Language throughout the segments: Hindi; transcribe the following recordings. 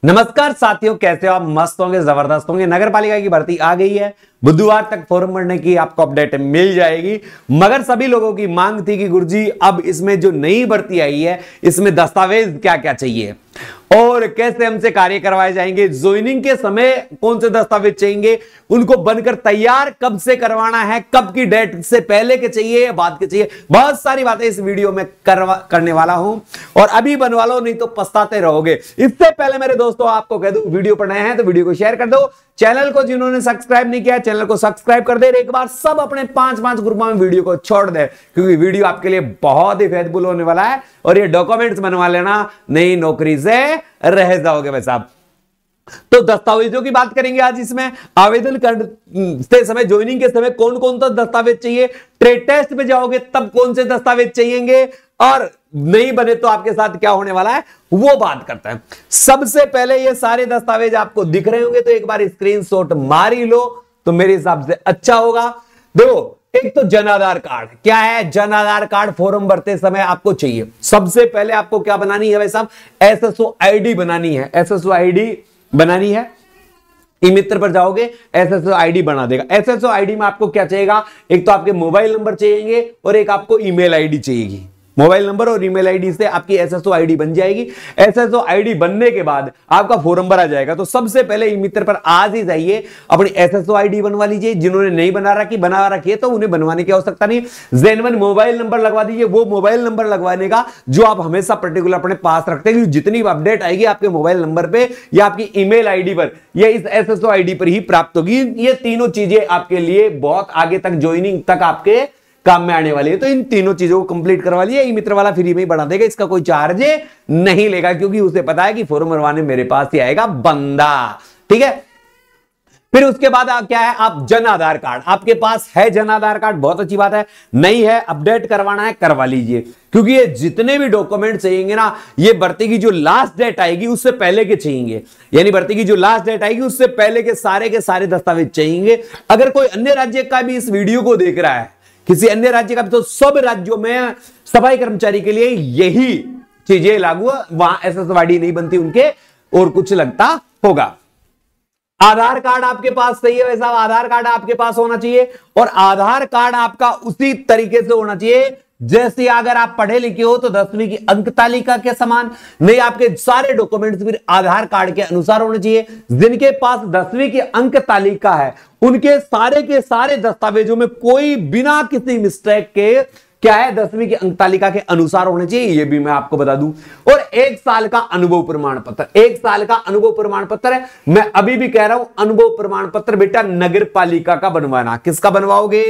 नमस्कार साथियों, कैसे हो आप? मस्त होंगे, जबरदस्त होंगे। नगर पालिका की भर्ती आ गई है, बुधवार तक फॉर्म भरने की आपको अपडेट मिल जाएगी। मगर सभी लोगों की मांग थी कि गुरुजी अब इसमें जो नई भर्ती आई है इसमें दस्तावेज क्या क्या चाहिए और कैसे हमसे कार्य करवाए जाएंगे, ज्वाइनिंग के समय कौन से दस्तावेज चाहिए, उनको बनकर तैयार कब से करवाना है, कब की डेट से पहले के चाहिए या बाद के चाहिए, बहुत सारी बातें इस वीडियो में करने वाला हूं। और अभी बनवा लो, नहीं तो पछताते रहोगे। इससे पहले मेरे दोस्तों आपको कह दूं, वीडियो पर नए हैं तो वीडियो को शेयर कर दो। चैनल को जिन्होंने सब्सक्राइब नहीं किया चैनल को सब्सक्राइब कर दे। एक बार सब अपने 5-5 ग्रुपों में वीडियो को छोड़ दे, क्योंकि वीडियो आपके लिए बहुत ही फेथफुल होने वाला है। और ये डॉक्यूमेंट्स बनवा लेना, नई नौकरी से रह जाओगे भाई साहब। तो दस्तावेजों की बात करेंगे आज। इसमें आवेदन करते समय, ज्वाइनिंग के समय कौन कौन सा दस्तावेज चाहिए, ट्रेड टेस्ट पे जाओगे तब कौन से दस्तावेज चाहिएंगे, और नहीं बने तो आपके साथ क्या होने वाला है वो बात करता है। सबसे पहले ये सारे दस्तावेज आपको दिख रहे होंगे तो एक बार स्क्रीनशॉट मार ही लो तो मेरे हिसाब से अच्छा होगा। देखो, एक तो जन आधार कार्ड। क्या है जन आधार कार्ड? फॉर्म भरते समय आपको चाहिए। सबसे पहले आपको क्या बनानी है भाई साहब? एसएसओ आईडी बनानी है। एसएसओ आईडी बनानी है। ई मित्र पर जाओगे, एसएसओ आईडी बना देगा। एसएसओ आईडी में आपको क्या चाहिएगा? एक तो आपके मोबाइल नंबर चाहिए और एक आपको ईमेल आईडी चाहिएगी। मोबाइल नंबर और ईमेल आईडी से आपकी एसएसओ आईडी बन जाएगी। एसएसओ आईडी बनने के बाद आपका फॉर्म भरा जाएगा। तो सबसे पहले ई मित्र पर आज ही जाइए, अपनी एसएसओ आईडी बनवा लीजिए। जिन्होंने नहीं बना रखी है तो उन्हें बनवाने की आवश्यकता नहीं। जेन्युइन मोबाइल नंबर लगवा दीजिए। वो मोबाइल नंबर लगवाने का जो आप हमेशा पर्टिकुलर अपने पास रखते हैं, जितनी भी अपडेट आएगी आपके मोबाइल नंबर पे या आपकी ईमेल आईडी पर या इस एसएसओ आईडी पर ही प्राप्त होगी। ये तीनों चीजें आपके लिए बहुत आगे तक, ज्वाइनिंग तक आपके काम में आने वाली है। तो इन तीनों चीजों को कंप्लीट करवा लिया। ई मित्र वाला फ्री में ही बढ़ा देगा, इसका कोई चार्ज नहीं लेगा, क्योंकि उसे पता है कि फॉर्म भरवाने मेरे पास ही आएगा बंदा। ठीक है। फिर उसके बाद क्या है? आप जन आधार कार्ड, आपके पास है जन आधार कार्ड, बहुत अच्छी बात है। नहीं है, अपडेट करवाना है, करवा लीजिए, क्योंकि ये जितने भी डॉक्यूमेंट चाहिए ना, ये भर्ती की जो लास्ट डेट आएगी उससे पहले के चाहिए। यानी भर्ती की जो लास्ट डेट आएगी उससे पहले के सारे दस्तावेज चाहिए। अगर कोई अन्य राज्य का भी इस वीडियो को देख रहा है, किसी अन्य राज्य का भी, तो सब राज्यों में सफाई कर्मचारी के लिए यही चीजें लागू है। वहां एसएसओ आईडी नहीं बनती उनके, और कुछ लगता होगा। आधार कार्ड आपके पास सही है वैसा, आधार कार्ड आपके पास होना चाहिए। और आधार कार्ड आपका उसी तरीके से होना चाहिए जैसे अगर आप पढ़े लिखे हो तो 10वीं की अंक तालिका के समान। नहीं, आपके सारे डॉक्यूमेंट्स फिर आधार कार्ड के अनुसार होने चाहिए। जिनके पास 10वीं की अंक तालिका है उनके सारे के सारे दस्तावेजों में कोई बिना किसी मिस्टेक के क्या है, 10वीं की अंक तालिका के अनुसार होने चाहिए। ये भी मैं आपको बता दूं। और 1 साल का अनुभव प्रमाण पत्र, 1 साल का अनुभव प्रमाण पत्र है। मैं अभी भी कह रहा हूं, अनुभव प्रमाण पत्र बेटा नगर पालिका का बनवाना। किसका बनवाओगे?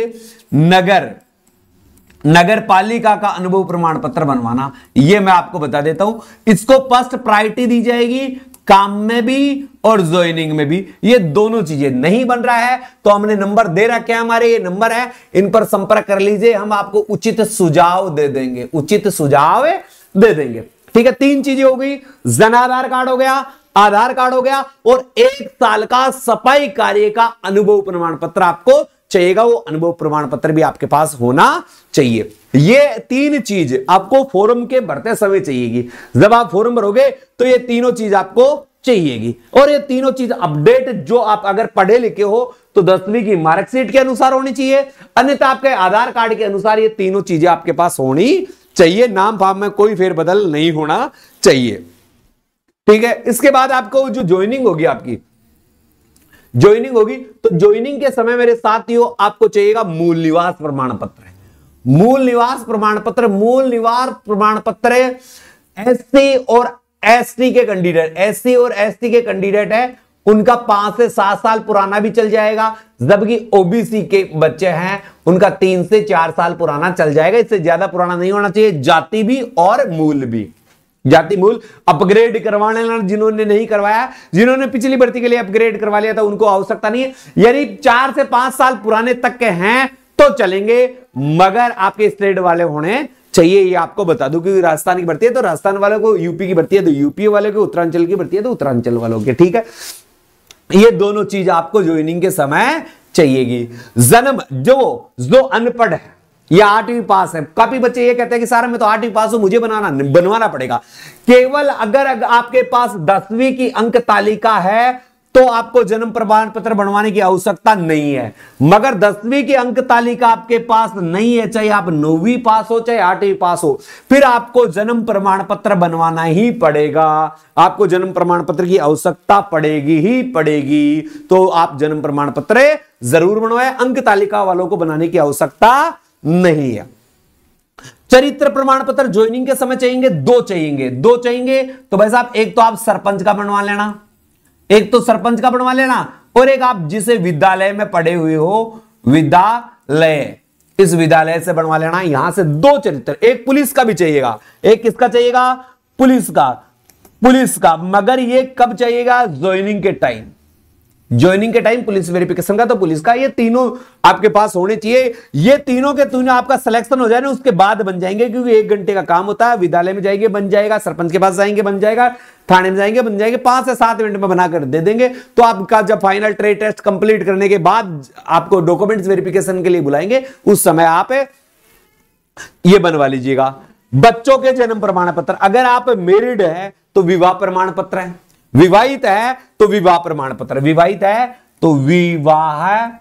नगर पालिका का अनुभव प्रमाण पत्र बनवाना। यह मैं आपको बता देता हूं। इसको फर्स्ट प्रायोरिटी दी जाएगी, काम में भी और ज्वाइनिंग में भी। ये दोनों चीजें नहीं बन रहा है तो हमने नंबर दे रखे हैं, हमारे ये नंबर है, इन पर संपर्क कर लीजिए। हम आपको उचित सुझाव दे देंगे, उचित सुझाव दे देंगे। ठीक है। 3 चीजें हो गई, जन आधार कार्ड हो गया, आधार कार्ड हो गया, और 1 साल का सफाई कार्य का अनुभव प्रमाण पत्र आपको चाहिएगा। वो अनुभव प्रमाण पत्र भी आपके पास होना चाहिए। ये 3 चीज आपको फॉर्म के भरते समय चाहिएगी। जब आप फॉर्म भरोगे तो ये तीनों चीज आपको चाहिएगी। और ये तीनों चीज अपडेट जो आप अगर पढ़े लिखे हो तो 10वीं की मार्कशीट के अनुसार होनी चाहिए, अन्यथा आपके आधार कार्ड के अनुसार ये तीनों चीजें आपके पास होनी चाहिए। नाम फार्म में कोई फेरबदल नहीं होना चाहिए। ठीक है। इसके बाद आपको जो ज्वाइनिंग होगी, आपकी ज्वाइनिंग होगी तो ज्वाइनिंग के समय मेरे साथियों आपको चाहिएगा मूल निवास प्रमाण पत्र। मूल निवास प्रमाण पत्र, मूल निवास प्रमाण पत्र एससी और एसटी के कैंडिडेट, एससी और एसटी के कैंडिडेट है उनका 5 से 7 साल पुराना भी चल जाएगा। जबकि ओबीसी के बच्चे हैं उनका 3 से 4 साल पुराना चल जाएगा। इससे ज्यादा पुराना नहीं होना चाहिए। जाति भी और मूल भी, जाति मूल अपग्रेड करवाने वाले जिन्होंने नहीं करवाया, जिन्होंने पिछली भर्ती के लिए अपग्रेड करवा लिया था, उनको आवश्यकता नहीं है। यानी 4 से 5 साल पुराने तक के हैं तो चलेंगे, मगर आपके स्टेट वाले होने चाहिए। ये आपको बता दूं, क्योंकि राजस्थान की भर्ती है तो राजस्थान वालों को, यूपी की भर्ती है तो यूपी वाले को, उत्तरांचल की भर्ती है तो उत्तरांचल वालों के। ठीक है। ये दोनों चीज आपको ज्वाइनिंग के समय चाहिएगी। जन्म, जो अनपढ़ है, या 8वीं पास है। काफी बच्चे ये कहते हैं कि सर मैं तो 8वीं पास हूं, मुझे बनवाना पड़ेगा। केवल अगर आपके पास 10वीं की अंक तालिका है तो आपको जन्म प्रमाण पत्र बनवाने की आवश्यकता नहीं है। मगर 10वीं की अंक तालिका आपके पास नहीं है, चाहे आप 9वीं पास हो चाहे 8वीं पास हो, फिर आपको जन्म प्रमाण पत्र बनवाना ही पड़ेगा। आपको जन्म प्रमाण पत्र की आवश्यकता पड़ेगी ही पड़ेगी। तो आप जन्म प्रमाण पत्र जरूर बनवाएं, अंक तालिका वालों को बनाने की आवश्यकता नहीं है। चरित्र प्रमाण पत्र ज्वाइनिंग के समय चाहिए, दो चाहिए। तो भाई साहब एक तो आप सरपंच का बनवा लेना, और एक आप जिसे विद्यालय में पढ़े हुए हो, विद्यालय, इस विद्यालय से बनवा लेना। यहां से 2 चरित्र, एक पुलिस का भी चाहिएगा। एक किसका चाहिएगा? पुलिस का। मगर ये कब चाहिएगा? ज्वाइनिंग के टाइम पुलिस वेरिफिकेशन का, तो पुलिस का। ये तीनों आपके पास होने चाहिए। ये तीनों के तीनों आपका सिलेक्शन हो जाए ना, उसके बाद बन जाएंगे, क्योंकि 1 घंटे का काम होता है। विद्यालय में जाएंगे बन जाएगा, सरपंच के पास जाएंगे बन जाएगा, थाने में जाएंगे बन जाएंगे, 5 से 7 मिनट में बनाकर दे देंगे। तो आपका जब फाइनल ट्रेड टेस्ट कंप्लीट करने के बाद आपको डॉक्यूमेंट्स वेरिफिकेशन के लिए बुलाएंगे, उस समय आप ये बनवा लीजिएगा। बच्चों के जन्म प्रमाण पत्र, अगर आप मैरिड है तो विवाह प्रमाण पत्र है, विवाहित है तो विवाह प्रमाण पत्र, विवाहित है तो विवाह है,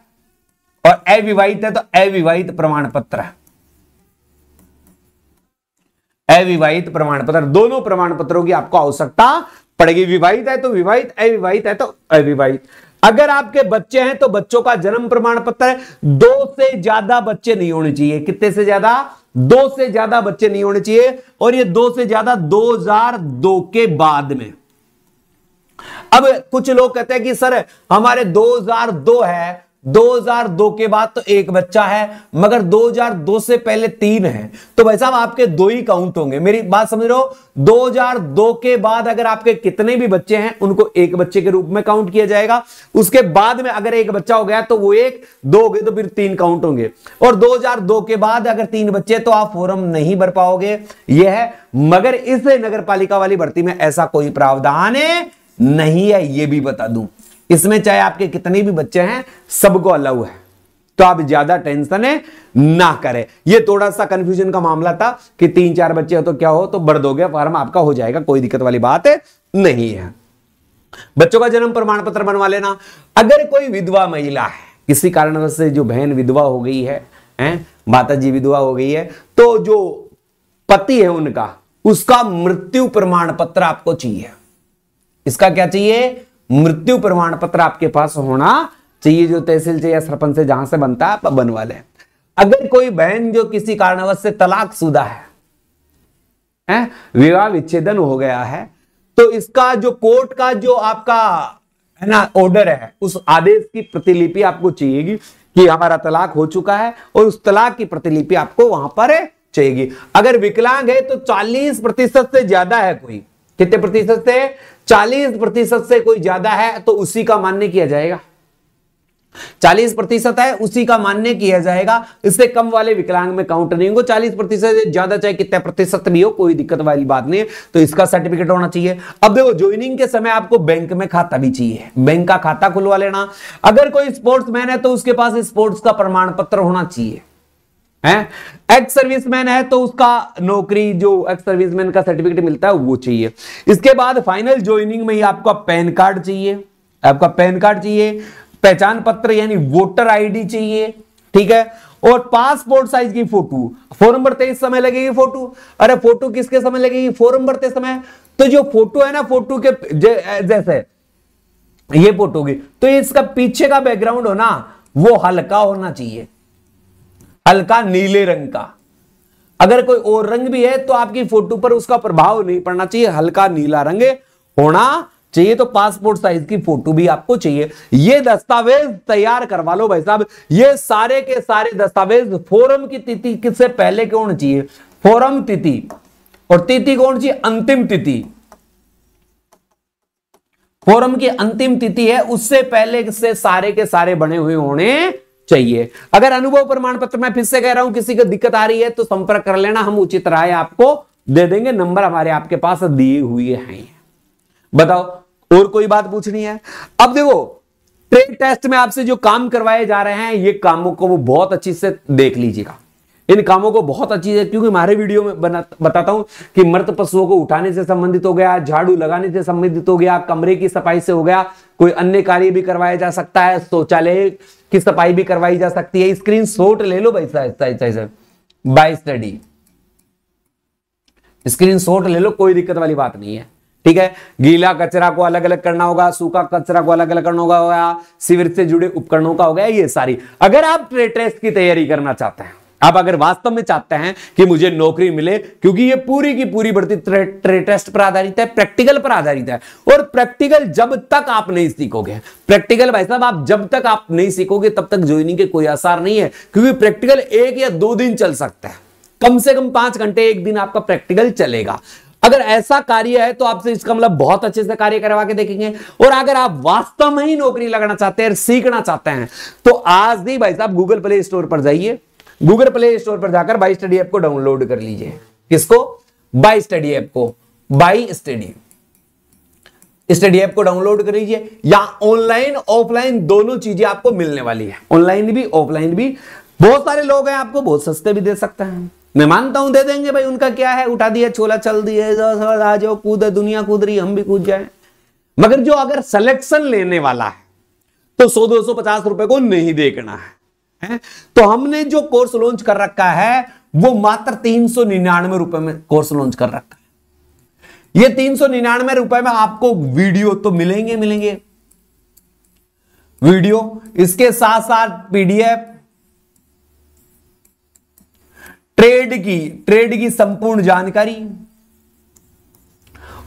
और अविवाहित है तो अविवाहित प्रमाण पत्र है। अविवाहित प्रमाण पत्र, दोनों प्रमाण पत्रों की आपको आवश्यकता पड़ेगी। विवाहित है तो विवाहित, अविवाहित है तो अविवाहित। अगर आपके बच्चे हैं तो बच्चों का जन्म प्रमाण पत्र 2 से ज्यादा बच्चे नहीं होने चाहिए। कितने से ज्यादा? 2 से ज्यादा बच्चे नहीं होने चाहिए, और ये 2 से ज्यादा 2002 के बाद में। अब कुछ लोग कहते हैं कि सर हमारे 2002 है, 2002 के बाद तो 1 बच्चा है, मगर 2002 से पहले 3 है, तो भाई साहब आपके 2 ही काउंट होंगे। मेरी बात समझ रहे हो? 2002 के बाद अगर आपके कितने भी बच्चे हैं उनको 1 बच्चे के रूप में काउंट किया जाएगा। उसके बाद में अगर 1 बच्चा हो गया तो वो 1, 2 हो गए तो फिर 3 काउंट होंगे। और 2002 के बाद अगर 3 बच्चे तो आप फॉर्म नहीं भर पाओगे, यह है। मगर इस नगर पालिका वाली भर्ती में ऐसा कोई प्रावधान नहीं है, ये भी बता दूं। इसमें चाहे आपके कितने भी बच्चे हैं सबको अलाउ है, तो आप ज्यादा टेंशन ना करें। ये थोड़ा सा कंफ्यूजन का मामला था कि 3-4 बच्चे हो तो क्या हो, तो भर दोगे फॉर्म आपका हो जाएगा, कोई दिक्कत वाली बात नहीं है। बच्चों का जन्म प्रमाण पत्र बनवा लेना। अगर कोई विधवा महिला है, किसी कारणवश से जो बहन विधवा हो गई है, माता जी विधवा हो गई है, तो जो पति है उनका, उसका मृत्यु प्रमाण पत्र आपको चाहिए। इसका क्या चाहिए? मृत्यु प्रमाण पत्र आपके पास होना चाहिए, जो तहसील से या सरपंच से जहां से बनता है आप बनवा लें। अगर कोई बहन जो किसी कारणवश से तलाकशुदा है, विवाह विच्छेदन हो गया है, तो इसका जो कोर्ट का जो आपका है ना ऑर्डर है, उस आदेश की प्रतिलिपि आपको चाहिएगी कि हमारा तलाक हो चुका है, और उस तलाक की प्रतिलिपि आपको वहां पर चाहिएगी। अगर विकलांग है तो 40% से ज्यादा है कोई, कितने प्रतिशत से? 40% से कोई ज्यादा है तो उसी का मान्य किया जाएगा। 40% है उसी का मान्य किया जाएगा, इससे कम वाले विकलांग में काउंट नहीं होंगे। 40% से ज्यादा चाहे कितने प्रतिशत भी हो, कोई दिक्कत वाली बात नहीं है, तो इसका सर्टिफिकेट होना चाहिए। अब देखो ज्वाइनिंग के समय आपको बैंक में खाता भी चाहिए, बैंक का खाता खुलवा लेना। अगर कोई स्पोर्ट्समैन है तो उसके पास स्पोर्ट्स का प्रमाण पत्र होना चाहिए। एक्स सर्विसमैन है तो उसका नौकरी जो एक्स सर्विसमैन का सर्टिफिकेट मिलता है वो चाहिए। इसके बाद फाइनल ज्वाइनिंग में ही आपका पैन कार्ड चाहिए, पहचान पत्र यानी वोटर आईडी चाहिए, ठीक है, और पासपोर्ट साइज की फोटो। फॉर्म भरते ही समय लगेगी फोटो। अरे फोटो किसके समय लगेगी? फॉर्म भरते समय। तो जो फोटो है ना, फोटो के जैसे ये फोटो की, तो इसका पीछे का बैकग्राउंड हो ना वो हल्का होना चाहिए, हल्का नीले रंग का। अगर कोई और रंग भी है तो आपकी फोटो पर उसका प्रभाव नहीं पड़ना चाहिए, हल्का नीला रंग होना चाहिए। तो पासपोर्ट साइज की फोटो भी आपको चाहिए। ये दस्तावेज तैयार करवा लो भाई साहब। ये सारे के सारे दस्तावेज फॉर्म की तिथि किससे पहले क्यों होनी चाहिए? फॉर्म तिथि, और तिथि कौन सी? अंतिम तिथि। फॉर्म की अंतिम तिथि है उससे पहले से सारे के सारे बने हुए होने चाहिए। अगर अनुभव प्रमाण पत्र, मैं फिर से कह रहा हूं, किसी को दिक्कत आ रही है तो संपर्क कर लेना, हम उचित राय आपको दे देंगे। नंबर हमारे आपके पास दिए हुए हैं। बताओ और कोई बात पूछनी है? अब देखो ट्रेड टेस्ट में आपसे जो काम करवाए जा रहे हैं, ये कामों को वो बहुत अच्छी से देख लीजिएगा। इन कामों को बहुत अच्छी है, क्योंकि हमारे वीडियो में बताता हूं कि मृत पशुओं को उठाने से संबंधित हो गया, झाड़ू लगाने से संबंधित हो गया, कमरे की सफाई से हो गया, कोई अन्य कार्य भी करवाया जा सकता है, शौचालय की सफाई भी करवाई जा सकती है। स्क्रीनशॉट ले लो भाई साहब, बाय स्टडी स्क्रीनशॉट ले लो, कोई दिक्कत वाली बात नहीं है, ठीक है। गीला कचरा को अलग अलग करना होगा, सूखा कचरा को अलग अलग करना होगा, शिविर से जुड़े उपकरणों का हो गया, ये सारी। अगर आप ट्रेड टेस्ट की तैयारी करना चाहते हैं, आप अगर वास्तव में चाहते हैं कि मुझे नौकरी मिले, क्योंकि ये पूरी की पूरी भर्ती ट्रेड टेस्ट पर आधारित है, प्रैक्टिकल पर आधारित है, और प्रैक्टिकल जब तक आप नहीं सीखोगे, प्रैक्टिकल भाई साहब आप जब तक आप नहीं सीखोगे तब तक ज्वाइनिंग के कोई आसार नहीं है, क्योंकि प्रैक्टिकल 1 या 2 दिन चल सकता है, कम से कम 5 घंटे 1 दिन आपका प्रैक्टिकल चलेगा। अगर ऐसा कार्य है तो आपसे इसका मतलब बहुत अच्छे से कार्य करवा के देखेंगे। और अगर आप वास्तव में ही नौकरी लगाना चाहते हैं, सीखना चाहते हैं, तो आज ही भाई साहब गूगल प्ले स्टोर पर जाइए, गूगल प्ले स्टोर पर जाकर बाय स्टडी ऐप को डाउनलोड कर लीजिए। किसको? बाय स्टडी ऐप को, बाय स्टडी ऐप को डाउनलोड कर लीजिए। या ऑनलाइन ऑफलाइन दोनों चीजें आपको मिलने वाली है, ऑनलाइन भी ऑफलाइन भी। बहुत सारे लोग हैं आपको बहुत सस्ते भी दे सकते हैं, मैं मानता हूं दे देंगे भाई, उनका क्या है, उठा दिया छोला चल दिए, आ जाओ कूद, दुनिया कूद रही हम भी कूद जाए। मगर जो अगर सिलेक्शन लेने वाला है तो 100-250 रुपए को नहीं देखना है। तो हमने जो कोर्स लॉन्च कर रखा है वो मात्र 399 रुपए में कोर्स लॉन्च कर रखा है। ये 399 रुपए में आपको वीडियो तो मिलेंगे, वीडियो, इसके साथ साथ पीडीएफ, ट्रेड की संपूर्ण जानकारी,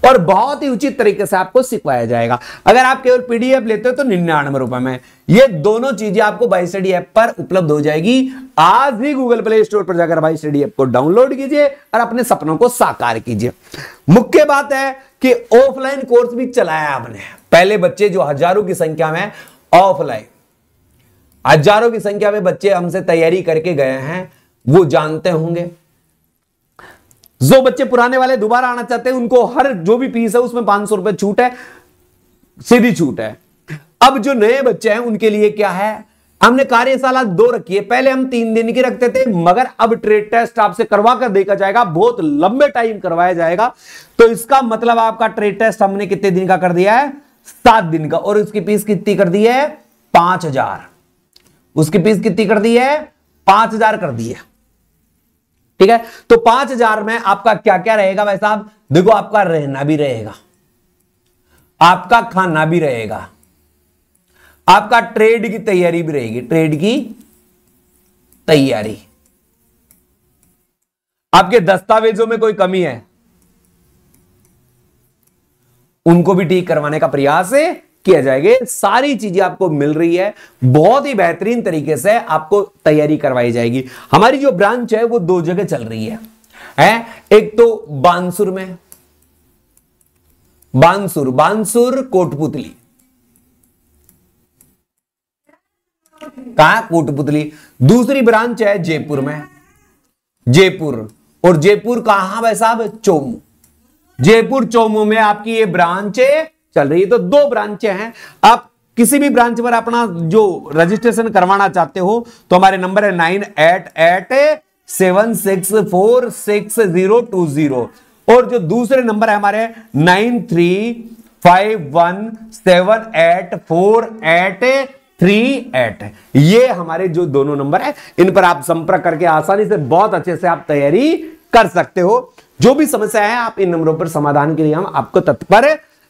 और बहुत ही उचित तरीके से आपको सिखवाया जाएगा। अगर आप केवल पीडीएफ लेते हो तो 99 रुपए में ये दोनों चीजें आपको बाय स्टडी ऐप पर उपलब्ध हो जाएगी। आज ही गूगल प्ले स्टोर पर जाकर बाय स्टडी ऐप को डाउनलोड कीजिए और अपने सपनों को साकार कीजिए। मुख्य बात है कि ऑफलाइन कोर्स भी चलाया आपने। पहले बच्चे जो हजारों की संख्या में ऑफलाइन, हजारों की संख्या में बच्चे हमसे तैयारी करके गए हैं, वो जानते होंगे। जो बच्चे पुराने वाले दोबारा आना चाहते हैं उनको हर जो भी फीस है उसमें 500 रुपए छूट है, सीधी छूट है। अब जो नए बच्चे हैं उनके लिए क्या है, हमने कार्यशाला 2 रखी है। पहले हम 3 दिन की रखते थे, मगर अब ट्रेड टेस्ट आपसे करवा कर देखा जाएगा, बहुत लंबे टाइम करवाया जाएगा। तो इसका मतलब आपका ट्रेड टेस्ट हमने कितने दिन का कर दिया है, 7 दिन का। और उसकी फीस कितनी कर दी है, 5000। उसकी फीस कितनी कर दी है, 5000 कर दी है, ठीक है। तो 5000 में आपका क्या क्या रहेगा भाई साहब, देखो आपका रहना भी रहेगा, आपका खाना भी रहेगा, आपका ट्रेड की तैयारी भी रहेगी, ट्रेड की तैयारी, आपके दस्तावेजों में कोई कमी है उनको भी ठीक करवाने का प्रयास किया जाएगा। सारी चीजें आपको मिल रही है, बहुत ही बेहतरीन तरीके से आपको तैयारी करवाई जाएगी। हमारी जो ब्रांच है वो 2 जगह चल रही है, एक तो बानसूर में, बानसूर कोटपुतली, कहां, कोटपुतली। दूसरी ब्रांच है जयपुर में, जयपुर। और जयपुर कहां भाई साहब, चोमू, जयपुर चोमू में आपकी ये ब्रांच चल रही है। तो 2 ब्रांचें हैं। आप किसी भी ब्रांच पर अपना जो रजिस्ट्रेशन करवाना चाहते हो तो हमारे नंबर है 9887646020। और जो दूसरे नंबर है हमारे 9351784838। ये हमारे जो दोनों नंबर है, इन पर आप संपर्क करके आसानी से बहुत अच्छे से आप तैयारी कर सकते हो। जो भी समस्या है आप इन नंबरों पर समाधान के लिए हम आपको तत्पर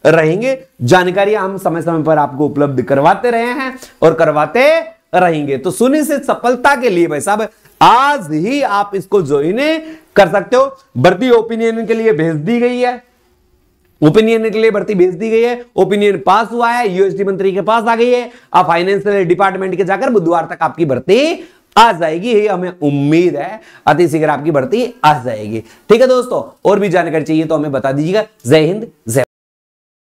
रहेंगे। जानकारियां हम समय समय पर आपको उपलब्ध करवाते रहे हैं और करवाते रहेंगे। तो सुनिश्चित सफलता के लिए भाई साहब आज ही आप इसको ज्वाइन कर सकते हो। भर्ती ओपिनियन के लिए भेज दी गई है, ओपिनियन के लिए भर्ती भेज दी गई है, ओपिनियन पास हुआ है, यूएसडी मंत्री के पास आ गई है। आप फाइनेंशियल डिपार्टमेंट के जाकर बुधवार तक आपकी भर्ती आ जाएगी, ये हमें उम्मीद है अति शीघ्र आपकी भर्ती आ जाएगी। ठीक है दोस्तों, और भी जानकारी चाहिए तो हमें बता दीजिएगा। जय हिंद, जय